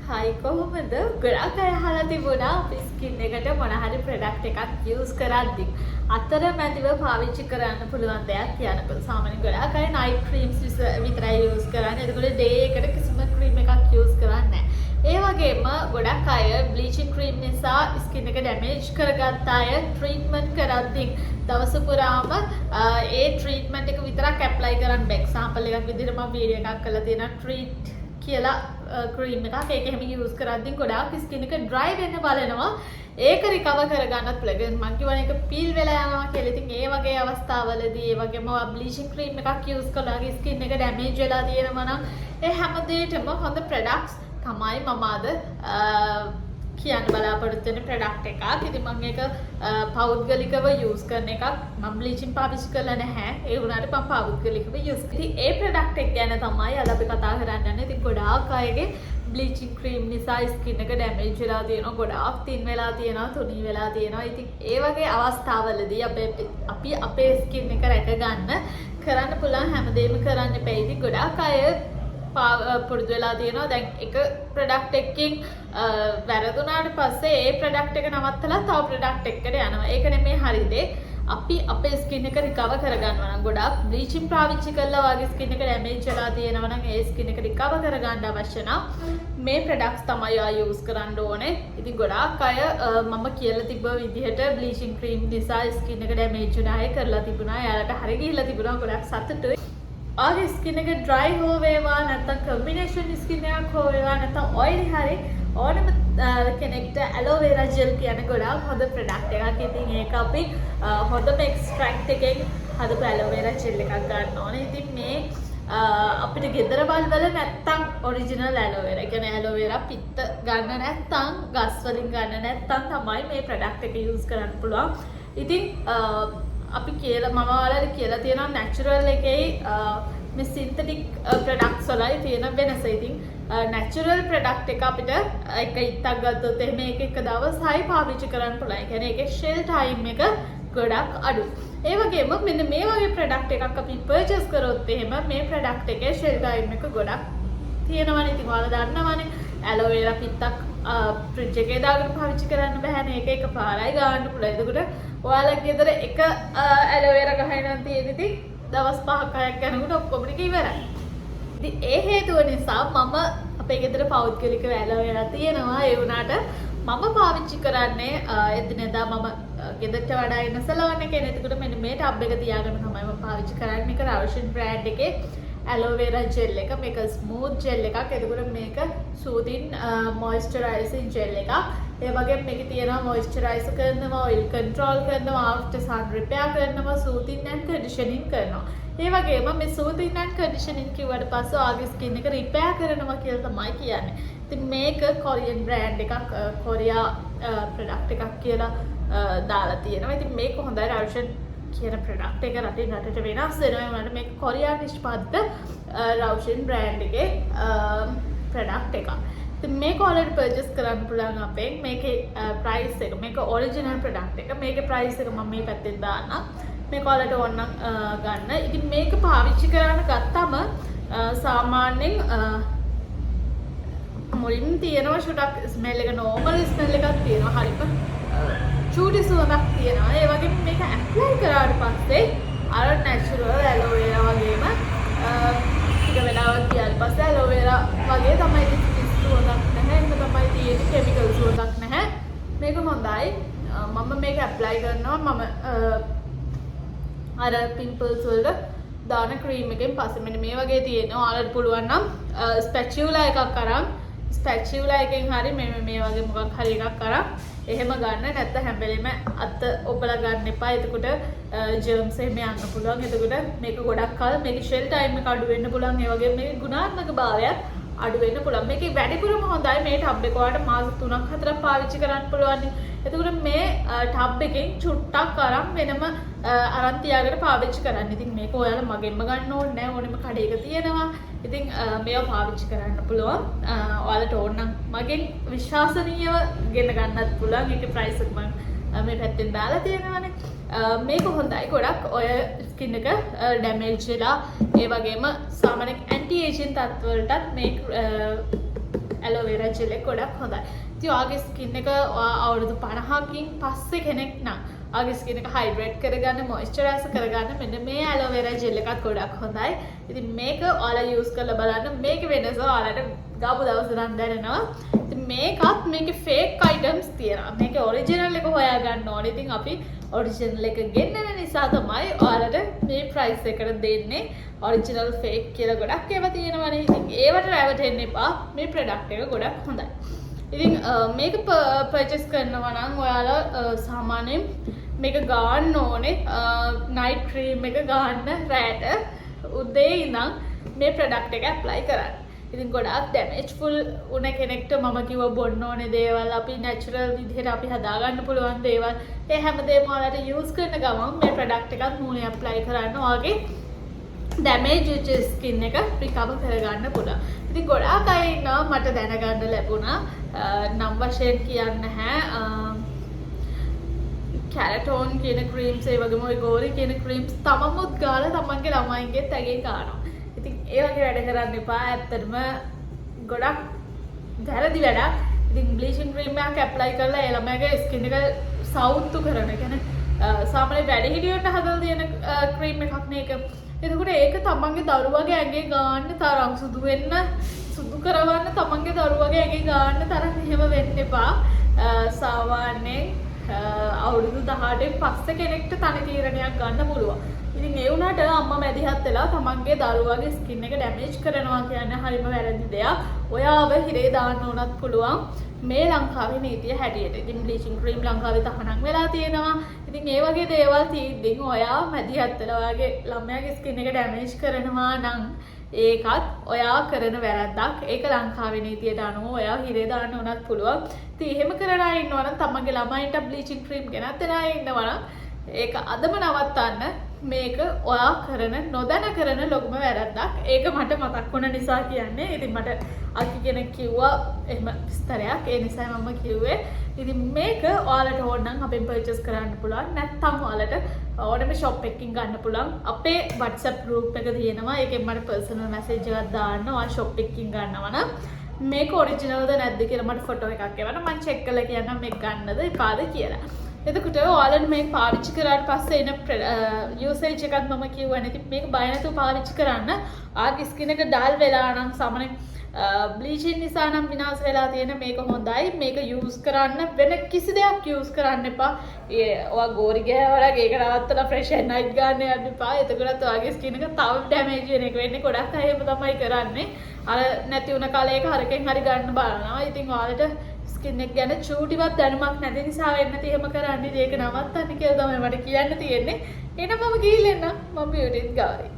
හයි කොහොමද ගොඩක් අය අහලා තිබුණා අපි ස්කින් එකට මොන හරි ප්‍රොඩක්ට් එකක් යූස් කරද්දී අතරමැදිව පාවිච්චි කරන්න පුළුවන් දෙයක් කියනකොට සාමාන්‍යයෙන් ගොඩක් අය නයිට් ක්‍රීම්ස් විතරයි යූස් කරන්නේ. ඒකවල ඩේ එකට කිසිම ක්‍රීම් එකක් යූස් කරන්නේ නැහැ. ඒ වගේම ගොඩක් අය බ්ලීචින් ක්‍රීම් නිසා ස්කින් එක ඩැමේජ් කරගත්ත අය ට්‍රීට්මන්ට් කරද්දී දවස පුරාම ඒ ට්‍රීට්මන්ට් එක විතරක් ඇප්ලයි කරන්න බෑ. එක්සැම්පල් එකක් විදිහට මම වීඩියෝ එකක් කරලා තියෙනවා ට්‍රීට් කියලා ක්‍රීම් එකක් ඒක එහෙම යූස් කරද්දී ගොඩාක් ස්කින් එක ඩ්‍රයි වෙන්න බලනවා. ඒක රිකවර් කරගන්නත් පුළුවන්. මම කියවන එක පීල් වෙලා යනවා කියලා. ඉතින් ඒ වගේ අවස්ථාවලදී ඒ වගේම බ්ලීචින් ක්‍රීම් එකක් යූස් කළා ස්කින් එක ඩැමේජ් වෙලා තියෙනවා නම් ඒ හැම දෙයකම හොඳ ප්‍රොඩක්ට්ස් තමයි මම අද කියන්න බලාපොරොත්තු වෙන ප්‍රොඩක්ට් එකක්. ඉතින් මම ඒක පෞද්ගලිකව යූස් කරන එකක්. මම බ්ලීචින් පාවිච්චි කරලා නැහැ. ඒ වුණාට මම පෞද්ගලිකව යූස් කරා. ඉතින් ඒ ප්‍රොඩක්ට් එක ගැන තමයි අද අපි කතා කරන්න යන්නේ. ඉතින් ගොඩාක් අයගේ බ්ලීචින් ක්‍රීම් නිසා ස්කින් එක ඩැමේජ් වෙලා තියෙනවා. ගොඩාක් තින් වෙලා තියෙනවා, තුනී වෙලා තියෙනවා. ඉතින් ඒ වගේ අවස්ථාවලදී අපි අපේ ස්කින් එක රැක ගන්න කරන්න පුළුවන් හැමදේම කරන්න එපා. ඉතින් ගොඩාක් අය පුරුදු වෙලා තියෙනවා දැන් එක ප්‍රොඩක්ට් එකකින් වැරදුනාට පස්සේ ඒ ප්‍රොඩක්ට් එක නවත්තලා තව ප්‍රොඩක්ට් එකකට යනවා. ඒක නෙමෙයි හරි දේ. අපි අපේ ස්කින් එක රිකවර් කරගන්නවා නම් ගොඩාක් බ්ලීචින් පාවිච්චි කළා වගේ ස්කින් එක ඩැමේජ් වෙලා තියෙනවා නම් ඒ ස්කින් එක රිකවර් කරගන්න අවශ්‍ය නම් මේ ප්‍රොඩක්ට්ස් තමයි යූස් කරන්න ඕනේ. ඉතින් ගොඩාක් අය මම කියලා තිබ්බ විදිහට බ්ලීචින් ක්‍රීම් නිසා ස්කින් එක ඩැමේජ් වුණා අය කරලා තිබුණා. එයාලට හරි ගිහිල්ලා තිබුණා. ගොඩාක් සතුටුයි. ආගේ ස්කින් එක ඩ්‍රයි හෝ වේවා නැත්නම් කම්බිනේෂන් ස්කින් එකක් හෝ වේවා නැත්නම් ඔයිලි හරි ඕනම කෙනෙක්ට ඇලෝවෙරා ජෙල් කියන ගොඩාක් හොඳ ප්‍රොඩක්ට් එකක්. ඉතින් ඒක අපි හොඳම එක්ස්ට්‍රැක්ට් එකෙන් හදපු ඇලෝවෙරා ජෙල් එකක් ගන්න ඕනේ. ඉතින් මේ අපිට ගෙදර වල නැත්තම් ඔරිජිනල් ඇලෝවෙරා. ඒ කියන්නේ ඇලෝවෙරා පිත්ත ගන්න නැත්තම් ගස් වලින් ගන්න නැත්තම් තමයි මේ ප්‍රොඩක්ට් එක යූස් කරන්න පුළුවන්. ඉතින් අපි කියලා මම ඔයාලට කියලා තියෙනවා නැචරල් එකේ මේ සින්තටික් ප්‍රොඩක්ට්ස් වලයි තියෙන වෙනස. ඉතින් නැචරල් ප්‍රොඩක්ට් එක අපිට එක ඉත්තක් ගත්තොත් එහෙම එක දවසයි පාවිච්චි කරන්න පුළුවන්. ඒ කියන්නේ ඒකේ ෂෙල් ටයිම් එක ගොඩක් අඩුයි. ඒ වගේම මෙන්න මේ වගේ ප්‍රොඩක්ට් එකක් අපි පර්චේස් කරොත් එහෙම මේ ප්‍රොඩක්ට් එකේ ෂෙල් ටයිම් එක ගොඩක් තියෙනවනේ. ඉතින් ඔයාලා දන්නවනේ ඇලෝවෙරා පිත්තක් ෆ්‍රිජ් එකේ දාගෙන පාවිච්චි කරන්න බෑනේ. ඒක එකපාරයි ගන්න පුළුවන්. එතකොට ඔයාලා ගෙදර එක ඇලෝවෙරා ගහයි නම් තියෙන ඉතින් දවස් 5-6ක් යනකොට ඔක්කොම ටික ඉවරයි. ඉතින් ඒ හේතුව නිසා මම අපේ ගෙදර පෞද්ගලිකව ඇලෝවෙරා තියෙනවා. ඒ වුණාට මම පාවිච්චි කරන්නේ එදිනෙදා මම ගෙදරට වඩා ඉන්න සලවන්න කෙනෙක්. එතකොට මෙන්න මේ ටබ් එක තියාගෙන තමයි මම පාවිච්චි කරන්නේ. මේක රවුෂන් බ්‍රෑන්ඩ් එකේ ඇලෝවෙරා ජෙල් එක. මේක ස්මූත් ජෙල් එකක්. එතකොට මේක සූදින් මොයිස්චරයිසින් ජෙල් එකක්. ඒ වගේම මේකේ තියෙනවා මොයිස්චරයිසර් කරනවා, ඔයිල් කන්ට්‍රෝල් කරනවා, ආෆ්ටර් සන් රිපෙයාර් කරනවා, සූදින් ඇන්ඩ් කන්ඩිෂනින් කරනවා. ඒ වගේම මේ සූදින් ඇන්ඩ් කන්ඩිෂනින් කිව්වට පස්සේ ආගේ ස්කින් එක රිපෙයාර් කරනවා කියලා තමයි කියන්නේ. ඉතින් මේක කොරියන් බ්‍රෑන්ඩ් එකක්, කොරියා ප්‍රොඩක්ට් එකක් කියලා දාලා තියෙනවා. ඉතින් මේක හොඳයි රවුෂන් කියන ප්‍රොඩක්ට් එක රටින් රටට වෙනස් වෙනවා. ඒ වුණාට මේක කොරියා නිෂ්පාදිත රවුෂන් බ්‍රෑන්ඩ් එකේ ප්‍රොඩක්ට් එකක්. ඉතින් මේක ඔයාලට පර්චේස් කරන්න පුළුවන් අපෙන්. මේකේ ප්‍රයිස් එක මේක ඔරිජිනල් ප්‍රොඩක්ට් එක. මේකේ ප්‍රයිස් එක මම මේ පැත්තෙන් දාන්නම්. මේක ඔයාලට ඕන නම් ගන්න. ඉතින් මේක පාවිච්චි කරන්න ගත්තම සාමාන්‍යයෙන් මුලින් තියෙනවා ෂුටක් ස්මෙල් එක නෝමල් ස්මෙල් එකක් තියෙනවා. හරිම චූටි සුවඳක් තියෙනවා. ඒ වගේම මේක ඇප්ලයි කරාට පස්සේ අර නැචරල් ඇලෝවෙරා වගේම ටික වෙලාවක් ගියාට පස්සේ ඇලෝවෙරා වගේ තමයි සුවඳක් නැහැ. ඒක තමයි තියෙන්නේ කෙමිකල් සුවඳක් නැහැ. මේක හොඳයි. මම මේක ඇප්ලයි කරනවා. මම අර පිම්පල්ස් වලට දාන ක්‍රීම් එකෙන් පස්සේ මෙන්න මේ වගේ තියෙනවා. ඔයාලට පුළුවන් නම් ස්පැචියුලා එකක් අරන් ස්පැචියුලා එකෙන් හරි මේ වගේ මොකක් හරි එකක් අරන් එහෙම ගන්න. නැත්නම් හැම වෙලෙම අත ඔබලා ගන්න එපා. එතකොට ජර්ම්ස් එහෙම යන්න පුළුවන්. එතකොට මේක ගොඩක් කල් මේක ෂෙල් ටයිම් එක අඩු වෙන්න පුළුවන්. ඒ වගේම මේකේ ගුණාත්මක භාවයත් අඩු වෙන්න පුළුවන්. මේකේ වැඩිපුරම හොඳයි මේ ටබ් එක ඔයාලට මාස 3-4ක් පාවිච්චි කරන්න පුළුවන්. එතකොට මේ ටබ් එකෙන් චුට්ටක් අරන් වෙනම අරන් තියාගෙන පාවිච්චි කරන්න. ඉතින් මේක ඔයාලා මගෙන්ම ගන්න ඕනේ නැහැ. ඕනෙම කඩේක තියෙනවා. ඉතින් මේවා පාවිච්චි කරන්න පුළුවන්. ඔයාලට ඕන නම් මගෙන් විශ්වාසනීයව ගෙන ගන්නත් පුළුවන්. ඒකේ ප්‍රයිස් එක මම මේ පැත්තෙන් දාලා තියෙනවානේ. මේක හොඳයි ගොඩක් ඔය ස්කින් එක ඩැමේජ් වෙලා ඒ වගේම සාමාන්‍ය ඇන්ටි ඒජින් තත්ත්වවලටත් මේ ඇලෝවෙරා ඇලෝවෙරා ජෙල් එක ගොඩක් හොඳයි. ඉතින් ඔයාගේ ස්කින් එක අවුරුදු 50කින් පස්සේ කෙනෙක් නම් ඔයාගේ ස්කින් එක හයිඩ්‍රේට් කරගන්න, මොයිස්චරයිස් කරගන්න මෙන්න මේ ඇලෝවෙරා ජෙල් එකත් ගොඩක් හොඳයි. ඉතින් මේක ඔයාලා යූස් කරලා බලන්න. මේකේ වෙනස ඔයාලට ගාපු දවසේ නම් දැනෙනවා. ඉතින් මේකත් මේකේ ෆේක් අයිටම්ස් තියෙනවා. මේකේ ඔරිජිනල් එක හොයාගන්න ඕනේ. ඉතින් අපි ඔරිජිනල් එක ගෙන්නන නිසා තමයි ඔයාලට මේ ප්‍රයිස් එකට දෙන්නේ. ඔරිජිනල් ෆේක් කියලා ගොඩක් ඒවා තියෙනවනේ. ඉතින් ඒවට රැවටෙන්න එපා. මේ ප්‍රොඩක්ට් එක ගොඩක් හොඳයි. ඉතින් මේක පර්චේස් කරනවා නම් ඔයාලා සාමාන්‍යයෙන් මේක ගන්න ඕනේ නයිට් ක්‍රීම් එක ගන්න රැට උදේ ඉඳන් මේ ප්‍රොඩක්ට් එක ඇප්ලයි කරන්න. ඉතින් ගොඩාක් ඩැමේජ්ෆුල් උන කෙනෙක්ට මම කිව්ව බොන්න ඕනේ දේවල් අපි නැචරල් විදිහට අපි හදාගන්න පුළුවන් දේවල් ඒ හැමදේම ඔයාලට යූස් කරන ගමන් මේ ප්‍රොඩක්ට් එකත් මූණේ ඇප්ලයි කරන්න ඔයාගේ ඩැමේජ් වෙච්ච ස්කින් එක රිකවර් කරගන්න පුළුවන්. ඉතින් ගොඩාක් අය ඉන්නවා මට දැනගන්න ලැබුණා නම් වශයෙන් කියන්න නැහැ කැරටෝන් කියන ක්‍රීම්ස් ඒ වගේම ওই ගෝරි කියන ක්‍රීම්ස් තමමුත් ගාලා තමන්ගේ ළමයින්ගෙත් ඇගේ ගන්නවා. ඉතින් ඒ වගේ වැඩ කරන්න එපා. ඇත්තටම ගොඩක් වැරදි වැඩක්. ඉතින් බ්ලීචින් ක්‍රීම් එකක් ඇප්ලයි කරලා ඒ ළමයාගේ ස්කින් එක සවුත්තු කරන කියන්නේ සාමාන්‍ය වැඩිහිටියන්ට හදලා තියෙන ක්‍රීම් එකක් නේ ඒක. එතකොට ඒක තමන්ගේ දරුවගේ ඇඟේ ගන්න තරම් සුදු කරවන්න තමන්ගේ දරුවගේ ඇඟේ ගන්න තරම් එහෙම වෙන්න එපා. සාමාන්‍යයෙන් අවුරුදු 18න් පස්සේ කෙනෙක්ට තනි තීරණයක් ගන්න පුළුවන්. ඉතින් ඒ වුණාට අම්මා මැදිහත් වෙලා තමන්ගේ දරුවගේ ස්කින් එක ඩැමේජ් කරනවා කියන්නේ හරිම වැරදි දෙයක්. ඔයාව හිරේ දාන්න උනත් පුළුවන් මේ ලංකාවේ නීතිය හැටියට. ඉතින් බ්ලීචින් ක්‍රීම් ලංකාවේ තහනම් වෙලා තියෙනවා. ඉතින් ඒ වගේ දේවල් තියෙද්දි ඔයා මැදිහත් වෙලා ඔයාගේ ළමයාගේ ස්කින් එක ඩැමේජ් කරනවා නම් ඒකත් ඔයා කරන වැරද්දක්. ඒක ලංකාවේ නීතියට අනුව ඔයා හිරේ දාන්න උනත් පුළුවන්. ඉතින් එහෙම කරන අය ඉන්නවා නම් තමන්ගේ ළමයින්ට බ්ලීචින් ක්‍රීම් ගෙනත් දෙන අය ඉන්නවා නම් ඒක අදම නවත්තන්න. මේක ඔයා කරන නොදැන කරන ලොකුම වැරද්දක්. ඒක මට මතක් වුණ නිසා කියන්නේ. ඉතින් මට අකි කෙනෙක් කිව්වා එහෙම විස්තරයක්. ඒ නිසා මම කිව්වේ. ඉතින් මේක ඔයාලට ඕන නම් අපෙන් පර්චේස් කරන්න පුළුවන්. නැත්නම් ඔයාලට ඕනම ෂොප් එකකින් ගන්න පුළුවන්. අපේ WhatsApp group එක තියෙනවා. ඒකෙන් මට personal message එකක් දාන්න. ඔයා ෂොප් එකකින් ගන්නවා නම් මේක ඔරිජිනල්ද නැද්ද කියලා මට ෆොටෝ එකක් එවන්න. මම චෙක් කරලා කියන්නම් මේක ගන්නද එපාද කියලා. එතකොට ඔයාලට මේක පාවිච්චි කරාට පස්සේ එන යූසේජ් එකක් මම කිව්වනේ. ඉතින් මේක බය නැතුව පාවිච්චි කරන්න. ආගේ ස්කින් එක ඩල් වෙලා නම් සමහරෙක් බ්ලීචින් නිසා නම් විනාශ වෙලා තියෙන මේක හොඳයි. මේක යූස් කරන්න වෙන කිසි දෙයක් යූස් කරන්න එපා. ඔයා ගෝරි ගෑවරක් ඒක නවත්තලා ෆ්‍රෙෂ් ඇන් නයිට් ගන්න යන්න එපා. එතකොට ඔයාගේ ස්කින් එක තව ඩැමේජ් වෙන එක වෙන්නේ. ගොඩක් අය එහෙම තමයි කරන්නේ. අර නැති වුණ කාලේ එක හරකෙන් හරි ගන්න බලනවා. ඉතින් ඔයාලට ස්කින් එක ගැන චූටිවත් දැනුමක් නැති නිසා වෙන්න තියෙ එහෙම කරන්නේ. ඒක නවත්තන්න කියලා තමයි මට කියන්න තියෙන්නේ. එහෙනම් මම ගිහින් එන්න. මම බියුටිත් ගාවේ.